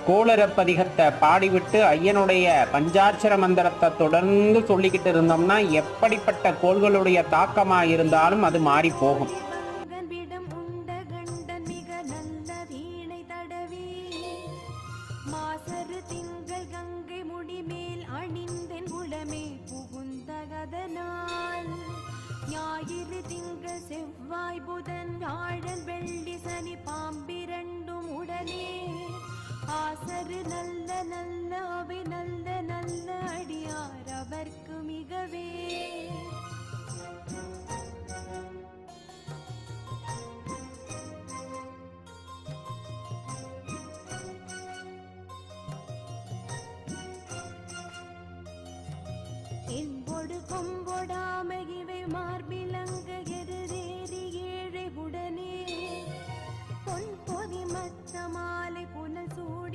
கோளரப்பதிகத்தை பாடிவிட்டு ஐயனுடைய பஞ்சாட்சர மந்திரத்தை தொடர்ந்து சொல்லிக்கிட்டு இருந்தோம்னா எப்படிப்பட்ட கோள்களுடைய தாக்கமாக இருந்தாலும் அது மாறி போகும். ஞாயிறு திங்கள் செவ்வாய் புதன் வியாழன் வெள்ளி சனி பாம்பிரண்டும் உடனே ஆசரு நல்ல நல்ல அவை நல்ல நல்ல அடியார் அவர்க்கு மிகவே. என்பொடு கொம்பொடாம இவை மார்பில